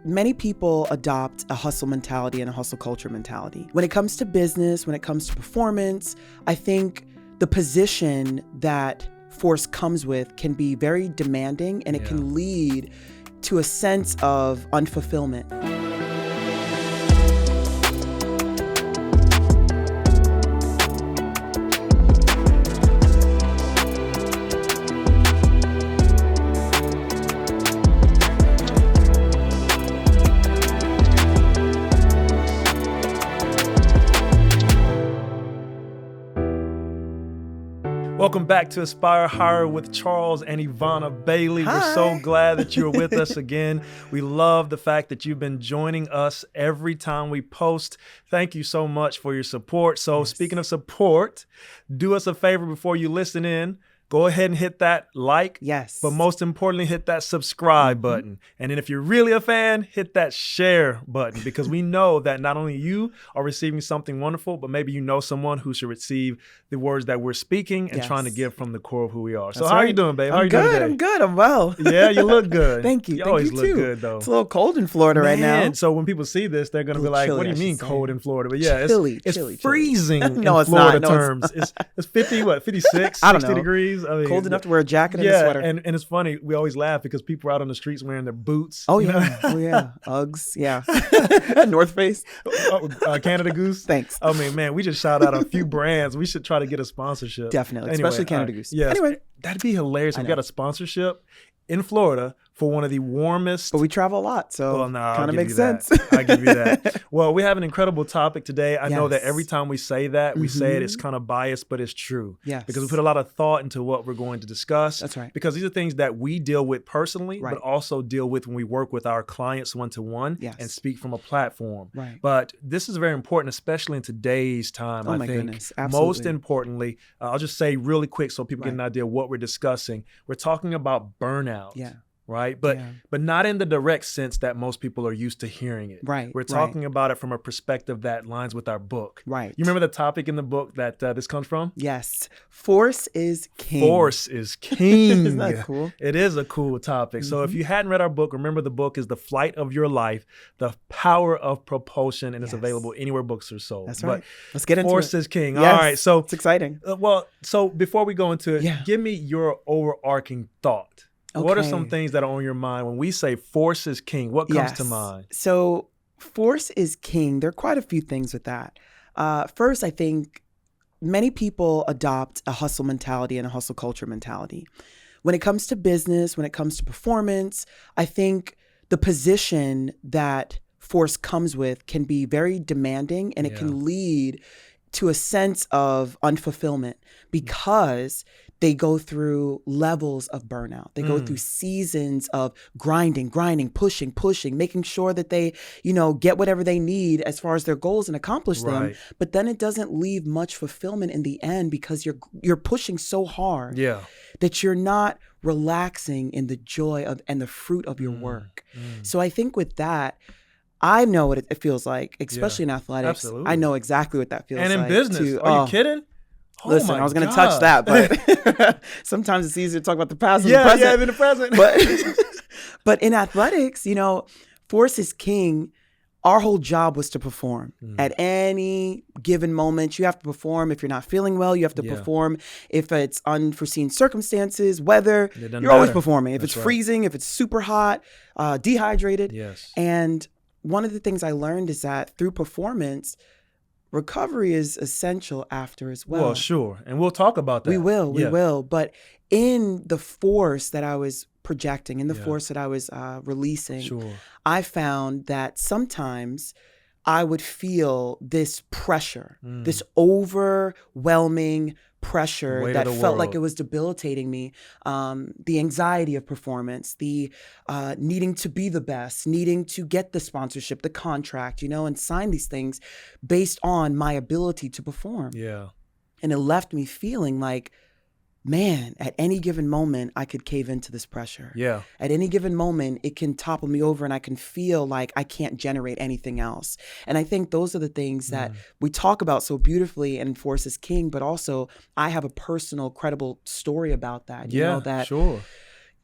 Many people adopt a hustle mentality and a hustle culture mentality. When it comes to business, when it comes to performance, I think the position that force comes with can be very demanding, and it can lead to a sense of unfulfillment. Welcome back to Aspire Higher with Charles and Yvana Bailey. Hi. We're so glad that you're with us again. We love the fact that you've been joining us every time we post. Thank you so much for your support. So Speaking of support, do us a favor before you listen in. Go ahead and hit that like, but most importantly, hit that subscribe button. And then if you're really a fan, hit that share button, because we know that not only you are receiving something wonderful, but maybe you know someone who should receive the words that we're speaking and trying to give from the core of who we are. So how are you doing, babe? How are you doing today? I'm good. I'm well. Yeah, you look good. Thank you. You Thank always you look too. good, though. It's a little cold in Florida right now. So when people see this, they're going to be like, what do you mean cold in Florida? But yeah, it's freezing no, in it's Florida not. terms. It's 50, 56, I don't 60 know. degrees. I mean, cold enough to wear a jacket and a sweater. And it's funny. We always laugh because people are out on the streets wearing their boots. Oh, yeah. Oh, yeah. Uggs. Yeah. North Face. Canada Goose. Thanks. I mean, man, we just shout out a few brands. We should try to get a sponsorship. Definitely. Anyway, especially Canada Goose. Yes. Anyway. That'd be hilarious if we got a sponsorship in Florida for one of the warmest. But we travel a lot, so kind of makes sense. I give you that. Well, we have an incredible topic today. I know that every time we say that, we say it's kind of biased, but it's true. Yes. Because we put a lot of thought into what we're going to discuss. That's right. Because these are things that we deal with personally, but also deal with when we work with our clients one-to-one and speak from a platform. Right. But this is very important, especially in today's time, I think. Goodness. Absolutely. Most importantly, I'll just say really quick so people get an idea of what we're discussing. We're talking about burnout. Yeah. Right. But not in the direct sense that most people are used to hearing it. Right. We're talking about it from a perspective that lines with our book. Right. You remember the topic in the book that this comes from? Yes. Force is king. Force is king. Isn't that cool? It is a cool topic. So if you hadn't read our book, remember the book is The Flight of Your Life, The Power of Propulsion, and it's available anywhere books are sold. That's right. But let's get into Force it. is king. Yes. All right. So it's exciting. So before we go into it, give me your overarching thought. Okay. What are some things that are on your mind when we say force is king? What comes to mind? So force is king. There are quite a few things with that. First, I think many people adopt a hustle mentality and a hustle culture mentality. When it comes to business, when it comes to performance, I think the position that force comes with can be very demanding, and it can lead to a sense of unfulfillment because they go through levels of burnout. They go through seasons of grinding, pushing, making sure that they, get whatever they need as far as their goals and accomplish them. But then it doesn't leave much fulfillment in the end because you're pushing so hard that you're not relaxing in the joy of and the fruit of your work. So I think with that, I know what it feels like, especially in athletics. Absolutely. I know exactly what that feels like. And in business, are you kidding? Listen, I was going to touch that, but sometimes it's easier to talk about the past than the present. Yeah, in the present. But in athletics, force is king. Our whole job was to perform. At any given moment, you have to perform. If you're not feeling well, you have to perform. If it's unforeseen circumstances, weather, you're always performing. If it's freezing, if it's super hot, dehydrated. Yes. And one of the things I learned is that through performance, recovery is essential after as well. Well, sure. And we'll talk about that. We will. But in the force that I was projecting, in the force that I was releasing, I found that sometimes I would feel this pressure, this overwhelming pressure that felt like it was debilitating me. The anxiety of performance, the needing to be the best, needing to get the sponsorship, the contract, and sign these things based on my ability to perform. Yeah. And it left me feeling like, man, at any given moment, I could cave into this pressure. Yeah. At any given moment, it can topple me over and I can feel like I can't generate anything else. And I think those are the things that we talk about so beautifully in Force is King, but also I have a personal, credible story about that. You know, that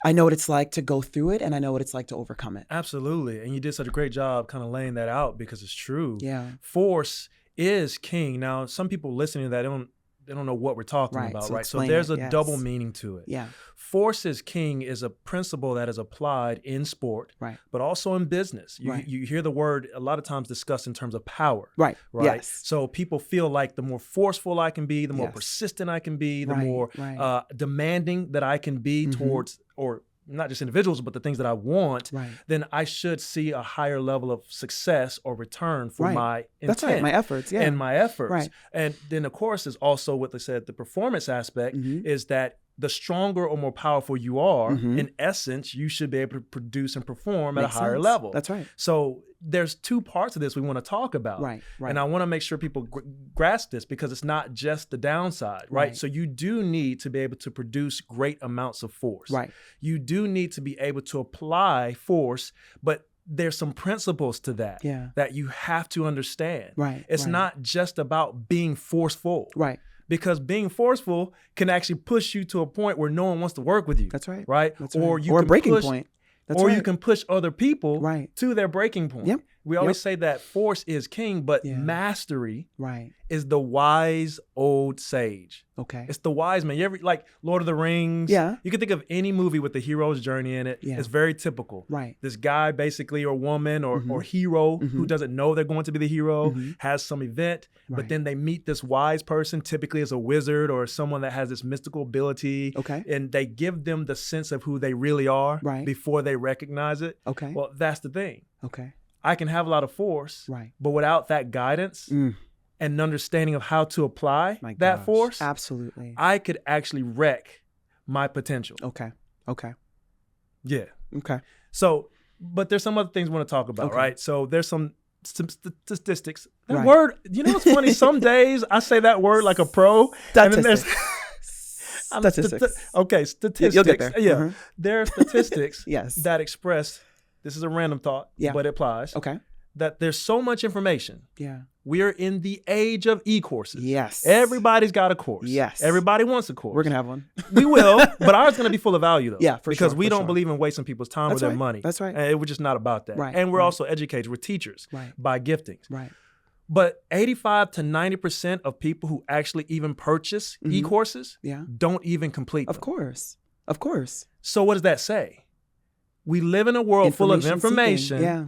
I know what it's like to go through it, and I know what it's like to overcome it. Absolutely. And you did such a great job kind of laying that out because it's true. Yeah. Force is king. Now, some people listening to that they don't know what we're talking about, So right? So explain there's it, a yes. double meaning to it. Yeah. Force is king is a principle that is applied in sport, Right. but also in business. Right. You hear the word a lot of times discussed in terms of power. Right. Yes. So people feel like the more forceful I can be, the more Yes. persistent I can be, the Right, more right. demanding that I can be towards, or not just individuals, but the things that I want, Right. then I should see a higher level of success or return for Right. my intent. That's right. My efforts. Yeah. And my efforts. Right. And then, of course, is also what they said, the performance aspect is that the stronger or more powerful you are, in essence, you should be able to produce and perform at a higher level. That's right. So there's two parts of this we want to talk about. Right. Right. And I want to make sure people grasp this because it's not just the downside, right? So you do need to be able to produce great amounts of force. Right. You do need to be able to apply force, but there's some principles to that that you have to understand. Right. It's right. not just about being forceful. Right. Because being forceful can actually push you to a point where no one wants to work with you. That's right. Right? That's or right. you or can a breaking push, point. That's or right. you can push other people Right. to their breaking point. Yep. We always say that force is king, but mastery right. is the wise old sage. Okay. It's the wise man. You ever like Lord of the Rings? Yeah. You can think of any movie with the hero's journey in it. Yeah. It's very typical. Right. This guy basically, or woman or hero who doesn't know they're going to be the hero, has some event, but then they meet this wise person, typically as a wizard or someone that has this mystical ability. Okay. And they give them the sense of who they really are Right. before they recognize it. Okay. Well, that's the thing. Okay. I can have a lot of force, Right. but without that guidance and an understanding of how to apply My that gosh. force, Absolutely. I could actually wreck my potential. Okay. Okay. Yeah. Okay. So, but there's some other things we want to talk about, Okay. right? So there's some statistics. That Right. word, you know what's funny? Some days I say that word like a pro. And then there's Statistics. okay, statistics. You'll get there. Yeah. There are statistics Yes. that express, this is a random thought, but it applies, Okay. that there's so much information. Yeah. We are in the age of e-courses. Yes. Everybody's got a course. Yes. Everybody wants a course. We're gonna have one. We will, but ours is going to be full of value, though. Yeah, for because sure, we for don't sure. believe in wasting people's time That's or their right. money. That's right. And we're just not about that. Right, And we're right. also educators. We're teachers Right. by giftings. Right. But 85 to 90% of people who actually even purchase e-courses Yeah. don't even complete them. Of course. Of course. So what does that say? We live in a world full of seeking. information Yeah.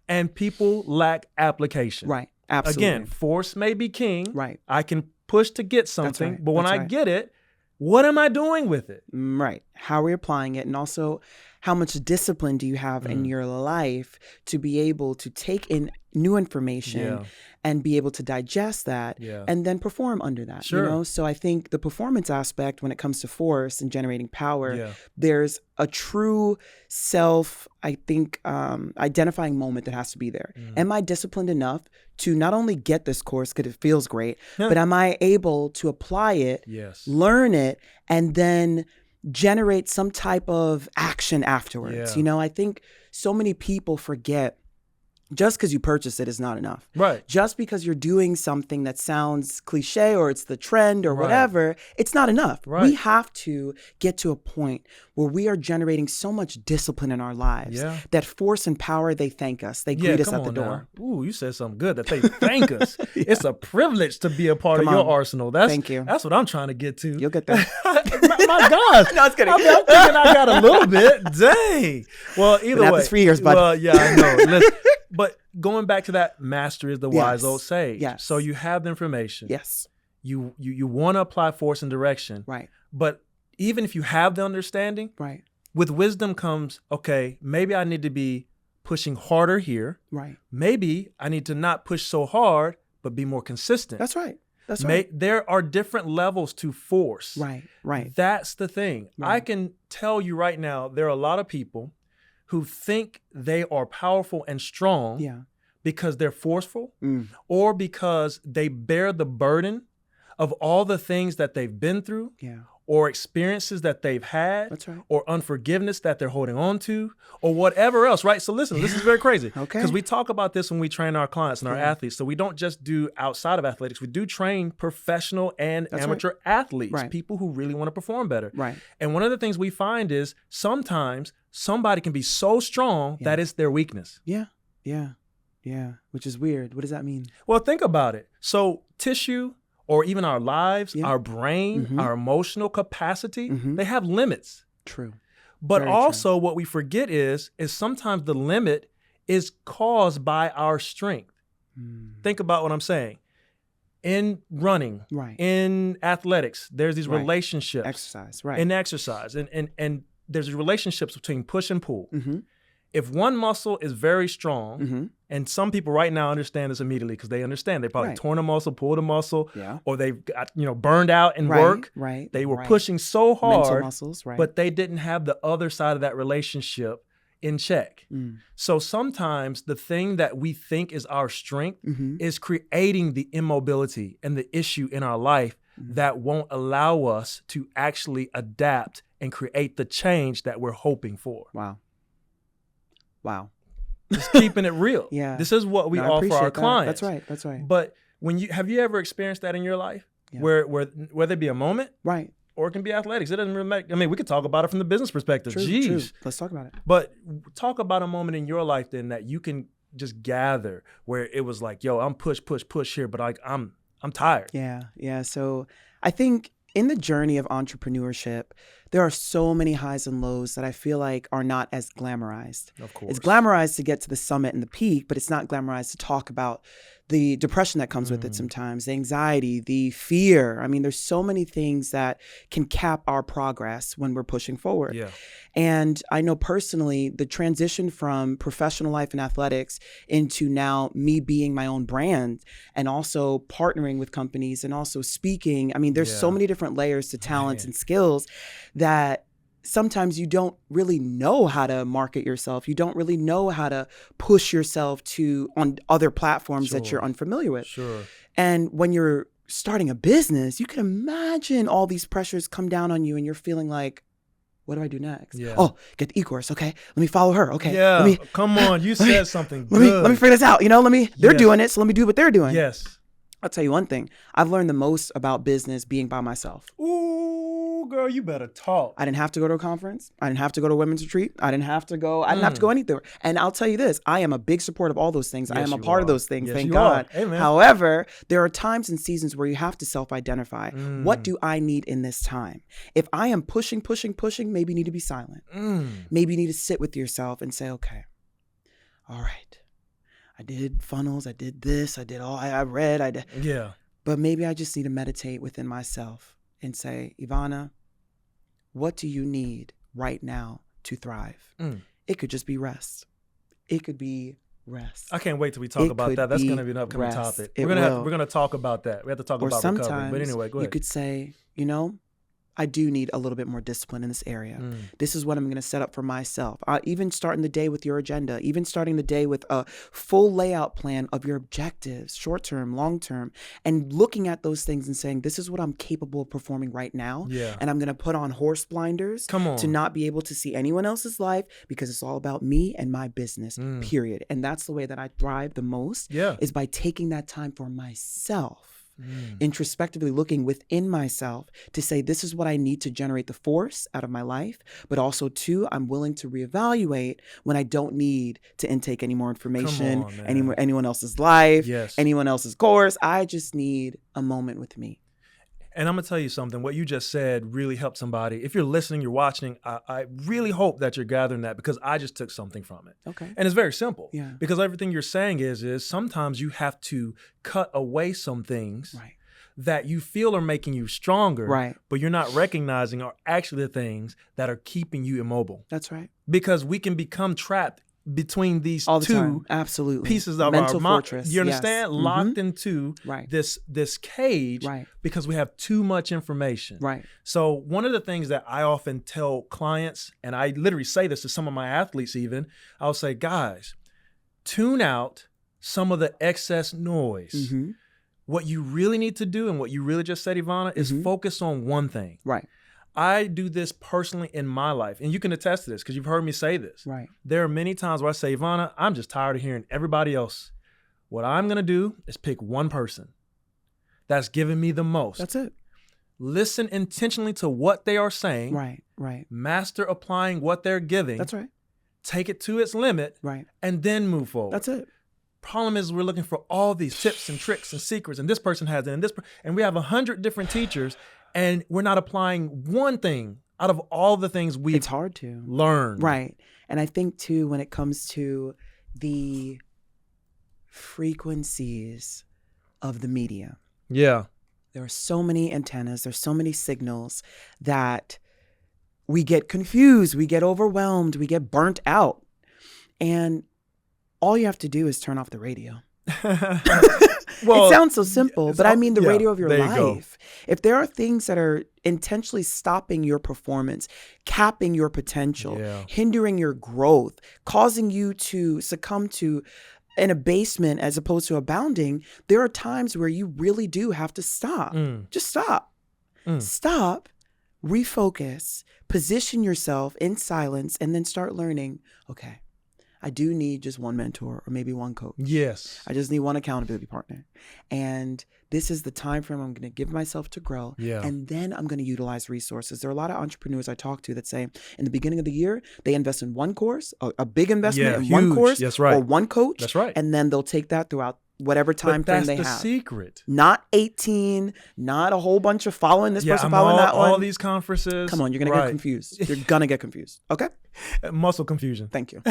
and people lack application. Right. Absolutely. Again, force may be king. Right. I can push to get something, right. but when That's I right. get it, what am I doing with it? Right. How are we applying it? And also, how much discipline do you have in your life to be able to take in new information and be able to digest that and then perform under that? Sure. You know? So I think the performance aspect when it comes to force and generating power, there's a true self, I think, identifying moment that has to be there. Am I disciplined enough to not only get this course because it feels great, but am I able to apply it, learn it, and then generate some type of action afterwards? You know, I think so many people forget just because you purchase it is not enough. Right. Just because you're doing something that sounds cliche or it's the trend or whatever, it's not enough. Right. We have to get to a point where we are generating so much discipline in our lives that force and power, they thank us. They greet us at the door. Now. Ooh, you said something good, that they thank us. It's a privilege to be a part of your arsenal. Thank you. That's what I'm trying to get to. You'll get there. my gosh. No, I was kidding. I'm thinking I got a little bit. Dang. Well, either Been at way. this for years, bud. Well, yeah, I know. Listen, but going back to that, mastery is the wise old sage. Yes. So you have the information. Yes. You want to apply force and direction. Right. But even if you have the understanding, Right. with wisdom comes, okay, maybe I need to be pushing harder here. Right. Maybe I need to not push so hard, but be more consistent. That's right. That's right. There are different levels to force. Right. Right. That's the thing. Right. I can tell you right now, there are a lot of people who think they are powerful and strong because they're forceful or because they bear the burden of all the things that they've been through or experiences that they've had, That's right. or unforgiveness that they're holding on to, or whatever else, right? So listen, this is very crazy. Okay. Because we talk about this when we train our clients and our Yeah. athletes. So we don't just do outside of athletics. We do train professional and That's amateur athletes, Right. people who really want to perform better. Right. And one of the things we find is sometimes somebody can be so strong that it's their weakness. Yeah. Yeah. Yeah. Which is weird. What does that mean? Well, think about it. So tissue, or even our lives, Yeah. our brain, our emotional capacity, they have limits. True. But Very also what we forget is sometimes the limit is caused by our strength. Think about what I'm saying. In running, Right. in athletics, there's these Right. relationships. Exercise. Right. In exercise. And there's relationships between push and pull. Mm-hmm. If one muscle is very strong, Mm-hmm. and some people right now understand this immediately because they understand they probably Right. torn a muscle, pulled a muscle, Yeah. or they've got, burned out in Right. work. Right. They were right. pushing so mental hard, muscles. Right. but they didn't have the other side of that relationship in check. So sometimes the thing that we think is our strength is creating the immobility and the issue in our life that won't allow us to actually adapt and create the change that we're hoping for. Wow. Wow. Just keeping it real. Yeah. This is what we No, I offer appreciate our that. clients. That's right. That's right. But have you ever experienced that in your life? Yeah. Where there be a moment, Right. or it can be athletics. It doesn't really matter. I mean, we could talk about it from the business perspective. True. Jeez. True. Let's talk about it. But talk about a moment in your life then that you can just gather where it was like, yo, I'm push here, but I'm tired. Yeah. Yeah. So I think in the journey of entrepreneurship, there are so many highs and lows that I feel like are not as glamorized. Of course. It's glamorized to get to the summit and the peak, but it's not glamorized to talk about the depression that comes with it sometimes, the anxiety, the fear. I mean, there's so many things that can cap our progress when we're pushing forward. Yeah. And I know personally the transition from professional life and athletics into now me being my own brand and also partnering with companies and also speaking. I mean, there's so many different layers to talents and skills that sometimes you don't really know how to market yourself. You don't really know how to push yourself on other platforms that you're unfamiliar with. Sure. And when you're starting a business, you can imagine all these pressures come down on you and you're feeling like, what do I do next? Yeah. Oh, get the e-course. Okay. Let me follow her. Okay. Yeah. Come on. You said something good. Let me figure this out. They're doing it. So let me do what they're doing. Yes. I'll tell you one thing. I've learned the most about business being by myself. Ooh, girl, you better talk. I didn't have to go to a conference. I didn't have to go to a women's retreat. I didn't have to go anywhere. And I'll tell you this, I am a big supporter of all those things. I Yes, am a you part of are. those things, Yes, thank you God. are. Amen. However, there are times and seasons where you have to self-identify. What do I need in this time? If I am pushing, maybe you need to be silent. Maybe you need to sit with yourself and say, okay, all right, I did funnels, I did this, I read, I did. Yeah. But maybe I just need to meditate within myself and say, Yvana, what do you need right now to thrive? It could just be rest. It could be rest. I can't wait till we talk about that. That's going to be an upcoming topic. We're going to talk about that. We have to talk about recovery. But anyway, go ahead. You could say, I do need a little bit more discipline in this area. This is what I'm going to set up for myself. Even starting the day with your agenda, even starting the day with a full layout plan of your objectives, short-term, long-term, and looking at those things and saying, this is what I'm capable of performing right now. Yeah. And I'm going to put on horse blinders to not be able to see anyone else's life because it's all about me and my business, period. And that's the way that I thrive the most is by taking that time for myself. Introspectively looking within myself to say, this is what I need to generate the force out of my life. But also, too, I'm willing to reevaluate when I don't need to intake any more information, anyone else's life, anyone else's course. I just need a moment with me. And I'm going to tell you something. What you just said really helped somebody. If you're listening, you're watching, I really hope that you're gathering that because I just took something from it. Okay. And it's very simple. Yeah. Because everything you're saying is sometimes you have to cut away some things that you feel are making you stronger, but you're not recognizing are actually the things that are keeping you immobile. That's right. Because we can become trapped between these all the two time. Absolutely. pieces of mental our mind. fortress. You understand? Yes. Locked into this cage because we have too much information. Right. So one of the things that I often tell clients, and I literally say this to some of my athletes even, I'll say, guys, tune out some of the excess noise. What you really need to do and what you really just said, Yvana, is focus on one thing. Right. I do this personally in my life, and you can attest to this because you've heard me say this. Right. There are many times where I say, Yvana, I'm just tired of hearing everybody else. What I'm going to do is pick one person that's giving me the most. That's it. Listen intentionally to what they are saying. Right, right. Master applying what they're giving. That's right. Take it to its limit. Right. And then move forward. That's it. Problem is we're looking for all these tips and tricks and secrets, and this person has it, and we have 100 different teachers, and we're not applying one thing out of all the things we've It's hard to learned. Right. And I think too, when it comes to the frequencies of the media, Yeah. there are so many antennas, there's so many signals that we get confused, we get overwhelmed, we get burnt out. And all you have to do is turn off the radio. Well, it sounds so simple, but I mean the yeah, radio of your there you go. life. If there are things that are intentionally stopping your performance, capping your potential, Yeah. hindering your growth, causing you to succumb to an abasement as opposed to abounding, there are times where you really do have to stop. Just stop. Stop, refocus, position yourself in silence, and then start learning, okay, I do need just one mentor or maybe one coach. Yes. I just need one accountability partner. And this is the time frame I'm going to give myself to grow. Yeah. And then I'm going to utilize resources. There are a lot of entrepreneurs I talk to that say in the beginning of the year, they invest in one course, a big investment in huge. one course That's right. or one coach. That's right. And then they'll take that throughout whatever time frame they have. That's the secret. Not 18, not a whole bunch of following this person, I'm following that one. all these conferences. Come on, you're going to get confused. You're going to get confused. Okay? Muscle confusion. Thank you.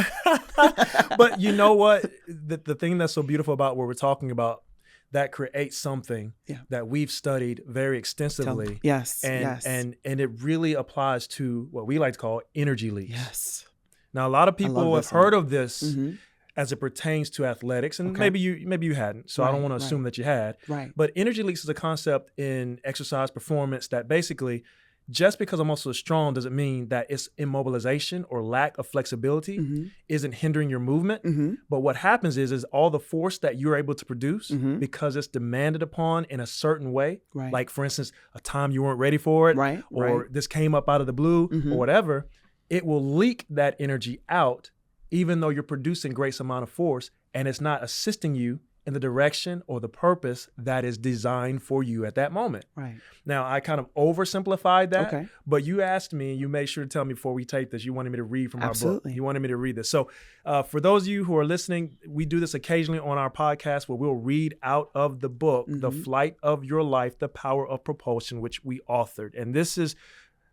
But you know what? The thing that's so beautiful about what we're talking about, that creates something that we've studied very extensively. Yes. And it really applies to what we like to call energy leaks. Yes. Now, a lot of people have heard of this Mm-hmm. as it pertains to athletics, and maybe you hadn't, so I don't want to assume that you had. Right. But energy leaks is a concept in exercise performance that basically, just because a muscle is strong doesn't mean that its immobilization or lack of flexibility isn't hindering your movement. But what happens is all the force that you're able to produce because it's demanded upon in a certain way, like for instance, a time you weren't ready for it, or this came up out of the blue or whatever, it will leak that energy out even though you're producing great amount of force and it's not assisting you in the direction or the purpose that is designed for you at that moment. Right. Now, I kind of oversimplified that, but you asked me, you made sure to tell me before we tape this, you wanted me to read from our book. You wanted me to read this. So for those of you who are listening, we do this occasionally on our podcast where we'll read out of the book, The Flight of Your Life, The Power of Propulsion, which we authored. And this is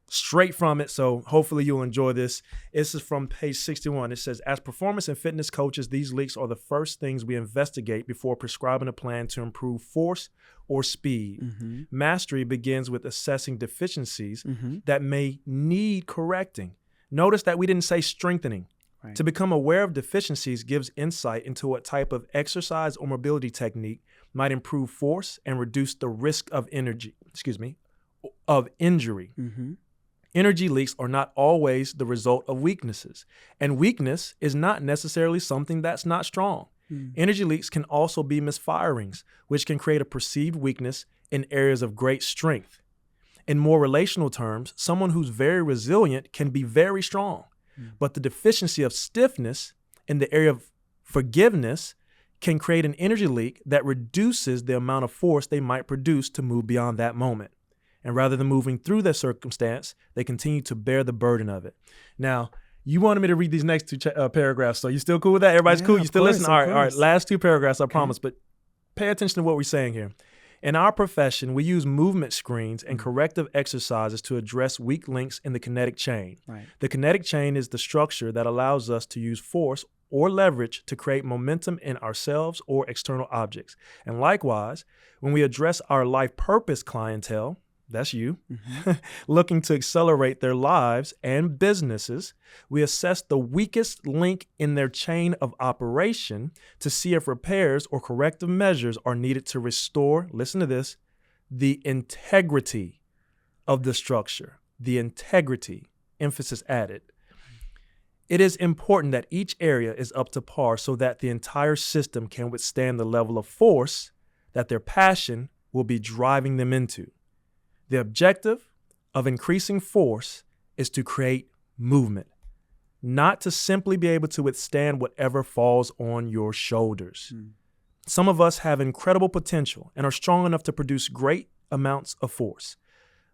straight from it, so hopefully you'll enjoy this. This is from page 61. It says, as performance and fitness coaches, these leaks are the first things we investigate before prescribing a plan to improve force or speed. Mastery begins with assessing deficiencies that may need correcting. Notice that we didn't say strengthening. To become aware of deficiencies gives insight into what type of exercise or mobility technique might improve force and reduce the risk of injury. Energy leaks are not always the result of weaknesses, and weakness is not necessarily something that's not strong. Energy leaks can also be misfirings, which can create a perceived weakness in areas of great strength. In more relational terms, someone who's very resilient can be very strong, but the deficiency of stiffness in the area of forgiveness can create an energy leak that reduces the amount of force they might produce to move beyond that moment. And rather than moving through their circumstance, they continue to bear the burden of it. Now, you wanted me to read these next two paragraphs, so you still cool with that? Everybody's cool? You still listening? All right, last two paragraphs, I promise, but pay attention to what we're saying here. In our profession, we use movement screens and corrective exercises to address weak links in the kinetic chain. The kinetic chain is the structure that allows us to use force or leverage to create momentum in ourselves or external objects. And likewise, when we address our life purpose clientele, that's you, looking to accelerate their lives and businesses, we assess the weakest link in their chain of operation to see if repairs or corrective measures are needed to restore, listen to this, the integrity of the structure. The integrity, emphasis added. It is important that each area is up to par so that the entire system can withstand the level of force that their passion will be driving them into. The objective of increasing force is to create movement, not to simply be able to withstand whatever falls on your shoulders. Some of us have incredible potential and are strong enough to produce great amounts of force.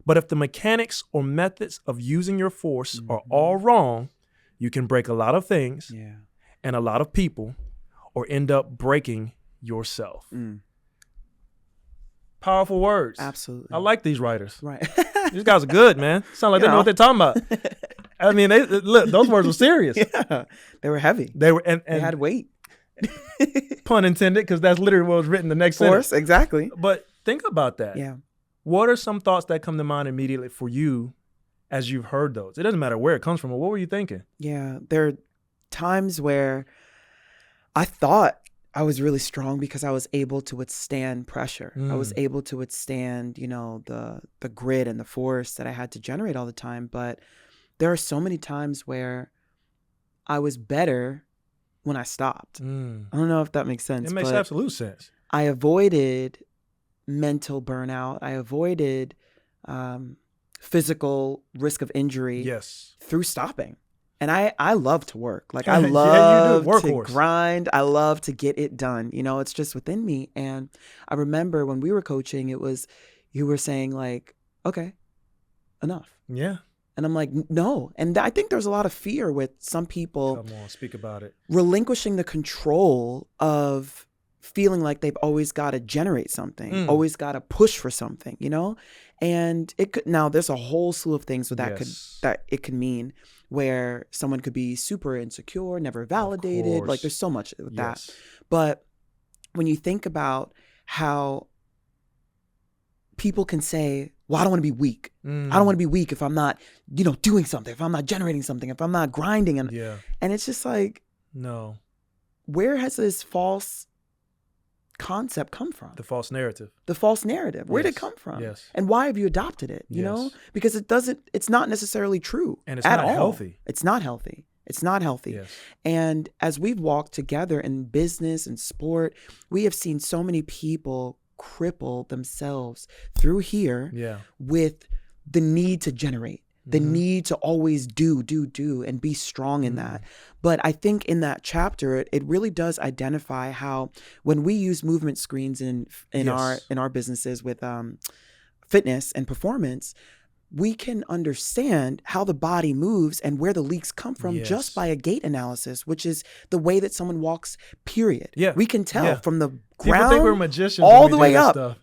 But if the mechanics or methods of using your force are all wrong, you can break a lot of things and a lot of people, or end up breaking yourself. Powerful words. Absolutely. I like these writers. Right. These guys are good, man. Sound like they know what they're talking about. I mean, look, those words were serious. Yeah. They were heavy. They were, and They had weight. pun intended, because that's literally what was written in the next Of course, sentence. exactly. But think about that. Yeah. What are some thoughts that come to mind immediately for you as you've heard those? It doesn't matter where it comes from, but what were you thinking? Yeah. There are times where I thought I was really strong because I was able to withstand pressure. I was able to withstand, the grit and the force that I had to generate all the time. But there are so many times where I was better when I stopped. I don't know if that makes sense. It makes absolute sense. I avoided mental burnout. I avoided physical risk of injury through stopping. And I love to work. Like, I love to grind. I love to get it done. It's just within me. And I remember when we were coaching, you were saying like, okay, enough. Yeah. And I'm like, no. And I think there's a lot of fear with some people. Come on, speak about it. Relinquishing the control of feeling like they've always got to generate something, always got to push for something, And there's a whole slew of things that it could mean, where someone could be super insecure, never validated. Like, there's so much with that. But when you think about how people can say, well, I don't want to be weak. I don't want to be weak if I'm not, doing something, if I'm not generating something, if I'm not grinding. And it's just like, no. Where has this false concept come from? The false narrative. Where did it come from? Yes. And why have you adopted it? You know? Because it's not necessarily true. And it's not healthy. It's not healthy. It's not healthy. Yes. And as we've walked together in business and sport, we have seen so many people cripple themselves through here with the need to generate, the need to always do, and be strong in that. But I think in that chapter, it really does identify how when we use movement screens in our businesses with fitness and performance, we can understand how the body moves and where the leaks come from just by a gait analysis, which is the way that someone walks, period. Yeah. We can tell from the People ground think we're magicians all the way up. Stuff.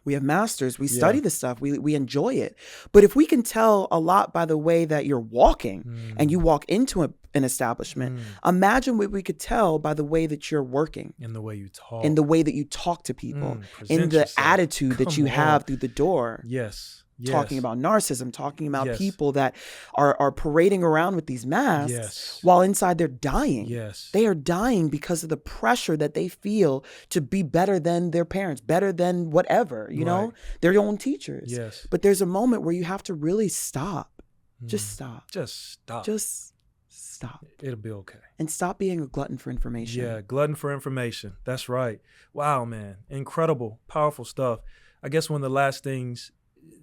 We have masters. We study this stuff. We enjoy it. But if we can tell a lot by the way that you're walking and you walk into an establishment, imagine what we could tell by the way that you're working. In the way you talk. In the way that you talk to people. In the attitude that you have through the door. Yes. Talking about narcissism, talking about people that are parading around with these masks while inside they're dying. Yes. They are dying because of the pressure that they feel to be better than their parents, better than whatever, know, their own teachers. Yes. But there's a moment where you have to really stop. Just stop. Just stop. Just stop. It'll be okay. And stop being a glutton for information. Yeah, glutton for information. That's right. Wow, man. Incredible, powerful stuff. I guess one of the last things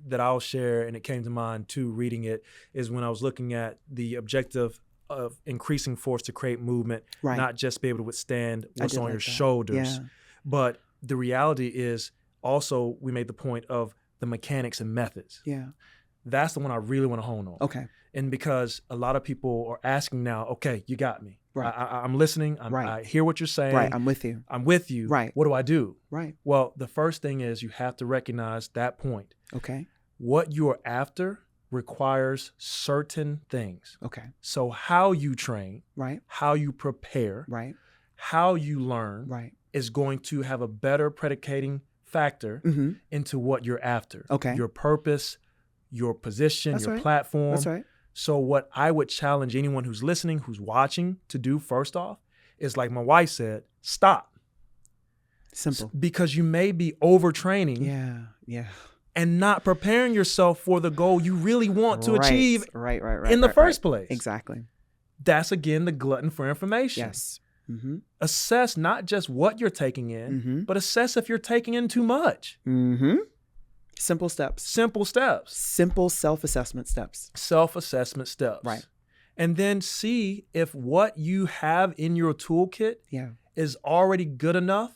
that I'll share, and it came to mind too reading it, is when I was looking at the objective of increasing force to create movement, not just be able to withstand what's on your shoulders. But the reality is also, we made the point of the mechanics and methods. Yeah. That's the one I really want to hone on. Okay. And because a lot of people are asking now, okay, you got me. Right. I'm listening. I hear what you're saying. Right. I'm with you. Right. What do I do? Right. Well, the first thing is you have to recognize that point. Okay. What you are after requires certain things. Okay. So how you train, right, how you prepare, right, how you learn, right, is going to have a better predicating factor into what you're after. Okay. Your purpose, your position, That's your right. platform. That's right. So what I would challenge anyone who's listening, who's watching, to do first off is, like my wife said, stop. Simple. Because you may be overtraining. Yeah. And not preparing yourself for the goal you really want to achieve in the first place. Exactly. That's, again, the glutton for information. Yes. Assess not just what you're taking in, but assess if you're taking in too much. Simple steps. Simple steps. Simple self-assessment steps. Self-assessment steps. Right. And then see if what you have in your toolkit is already good enough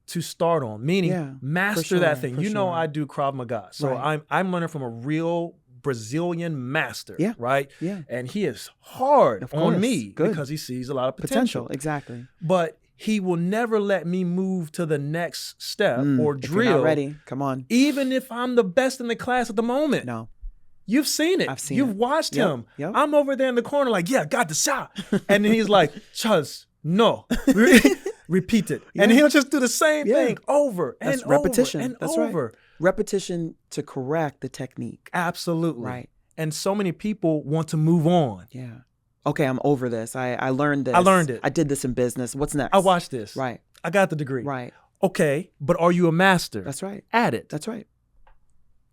to start on. Meaning, master that thing. You know, I do Krav Maga. So I'm learning from a real Brazilian master, right? Yeah. And he is hard on me because he sees a lot of potential. Exactly. But he will never let me move to the next step or drill. If you're not ready, come on. Even if I'm the best in the class at the moment. No. You've seen it. I've seen You've watched him. Yep. I'm over there in the corner like, yeah, got the shot. And then he's like, Chuz, no. Repeat it. And he'll just do the same thing over and over repetition. and That's over. Right. Repetition to correct the technique. Absolutely. Right. And so many people want to move on. Yeah. Okay, I'm over this. I learned this. I learned it. I did this in business. What's next? I watched this. Right. I got the degree. Right. Okay, but are you a master? That's right. At it. That's right.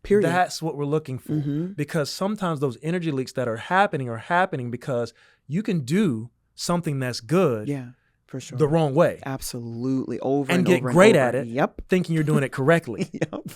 Period. That's what we're looking for. Because sometimes those energy leaks that are happening because you can do something that's good. Yeah, for sure. The wrong way. Absolutely. Over and and get over great and over. at it. Yep. Thinking you're doing it correctly. Yep.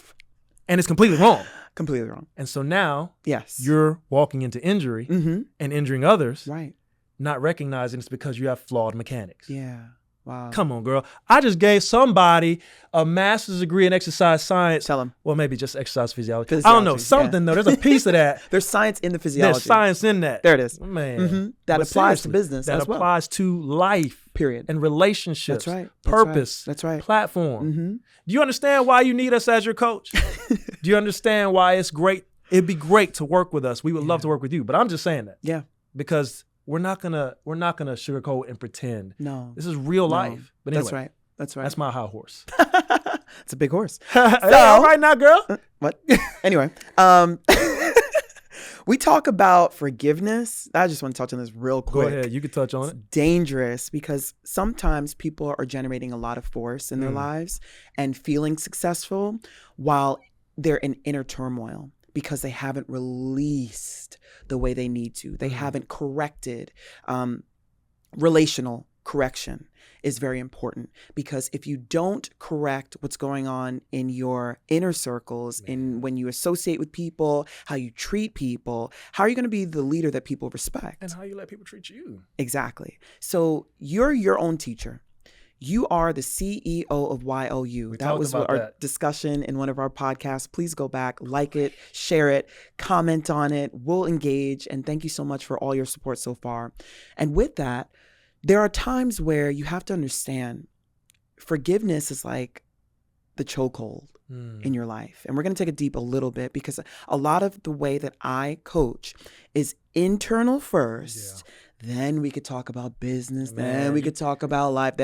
And it's completely wrong. Completely wrong. And so now yes, you're walking into injury and injuring others. Right. Not recognizing it's because you have flawed mechanics. Yeah. Wow. Come on, girl. I just gave somebody a master's degree in exercise science. Tell them. Well, maybe just exercise physiology. I don't know. Something, though. There's a piece of that. There's science in the physiology. There's science in that. There it is. Man. That applies to business that as well. applies to life. Period. And relationships. That's right. Purpose. That's right. Platform. Do you understand why you need us as your coach? Do you understand why it's great? It'd be great to work with us. We would love to work with you. But I'm just saying that. Yeah. Because we're not gonna sugarcoat and pretend. No. This is real life. But anyway, that's right. That's right. That's my high horse. It's a big horse. So, all right now, girl. What? Anyway, we talk about forgiveness. I just want to touch on this real quick. Go ahead. You can touch on it. It's dangerous because sometimes people are generating a lot of force in their lives and feeling successful while they're in inner turmoil because they haven't released the way they need to. They haven't corrected. Relational correction is very important because if you don't correct what's going on in your inner circles, in when you associate with people, how you treat people, how are you going to be the leader that people respect? And how you let people treat you. Exactly. So you're your own teacher. You are the CEO of YOU. That was our discussion in one of our podcasts. Please go back, like it, share it, comment on it. We'll engage. And thank you so much for all your support so far. And with that, there are times where you have to understand forgiveness is like the chokehold in your life. And we're going to take it deep a little bit because a lot of the way that I coach is internal first. Then we could talk about business. Then we could talk about life.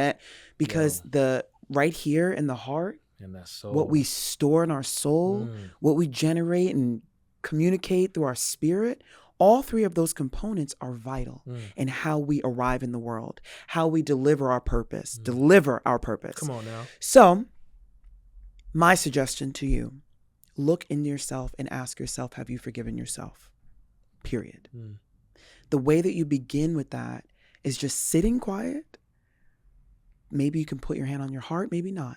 Because the right here in the heart, and that soul. What we store in our soul, what we generate and communicate through our spirit, all three of those components are vital in how we arrive in the world, how we deliver our purpose. Come on now. So my suggestion to you, look in yourself and ask yourself, have you forgiven yourself? Period. The way that you begin with that is just sitting quiet. Maybe you can put your hand on your heart, maybe not.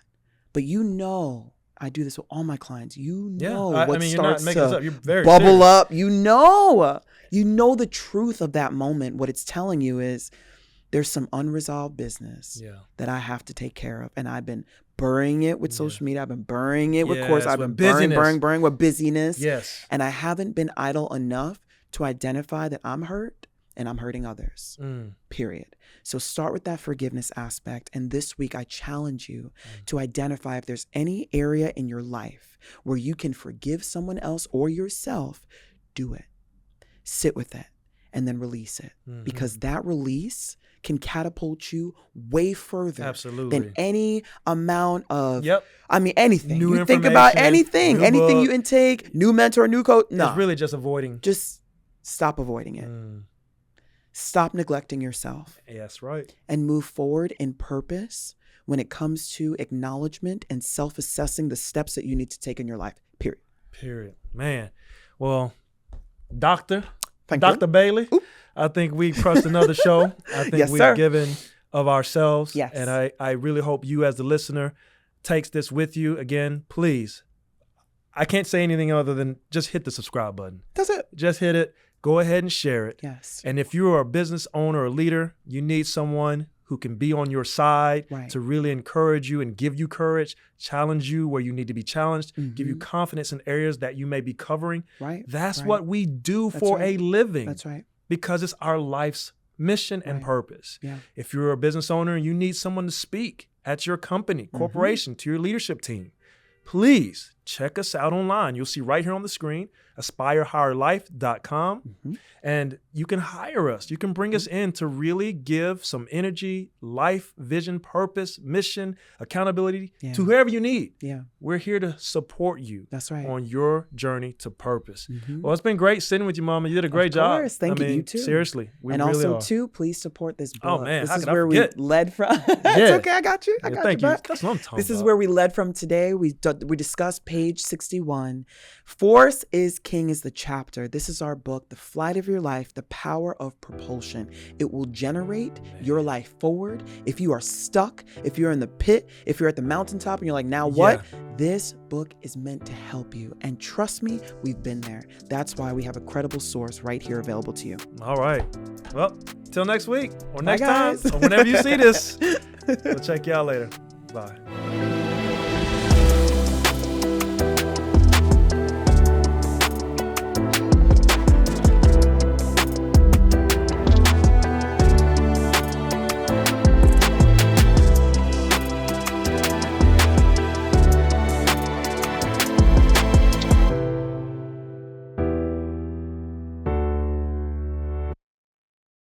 But you know, I do this with all my clients. You know what starts to bubble up. You know the truth of that moment. What it's telling you is there's some unresolved business that I have to take care of. And I've been burying it with social media. I've been burying it with course. I've been burying with busyness. Yes. And I haven't been idle enough to identify that I'm hurt and I'm hurting others, period. So start with that forgiveness aspect. And this week, I challenge you to identify if there's any area in your life where you can forgive someone else or yourself, do it. Sit with it and then release it. Because that release can catapult you way further than any amount of, anything. You think about anything you intake, new mentor, new coach. No. It's really just avoiding. Just stop avoiding it. Stop neglecting yourself. Yes, right. And move forward in purpose when it comes to acknowledgement and self-assessing the steps that you need to take in your life. Period. Man. Well, Dr. Dr. Bailey, I think we crushed another show. I think we've given of ourselves. Yes. And I really hope you as the listener takes this with you. Again, please, I can't say anything other than just hit the subscribe button. That's it. Just hit it. Go ahead and share it. Yes. And if you are a business owner or leader, you need someone who can be on your side to really encourage you and give you courage, challenge you where you need to be challenged, give you confidence in areas that you may be covering. Right. That's what we do for a living. That's right. Because it's our life's mission and purpose. Yeah. If you're a business owner and you need someone to speak at your company, corporation, to your leadership team, please check us out online. You'll see right here on the screen, aspirehigherlife.com. And you can hire us. You can bring us in to really give some energy, life, vision, purpose, mission, accountability to whoever you need. Yeah. We're here to support you on your journey to purpose. Well, it's been great sitting with you, Mama. You did a great job. Of course. Thank you. You too. Seriously. We and really also, are. too, please support this book. Oh, man. This How is could I where forget? we led from. It's okay. I got you. I got thank you. you. That's what I'm talking This about. is where we led from today. We discussed page 61. Force is King is the chapter. This is our book, The Flight of Your Life, The Power of Propulsion. It will generate your life forward. If you are stuck, if you're in the pit, if you're at the mountaintop and you're like, now what? This book is meant to help you. And trust me, we've been there. That's why we have a credible source right here available to you. All right. Well, till next week or next Bye, time guys. or whenever you see this. We'll check y'all later. Bye.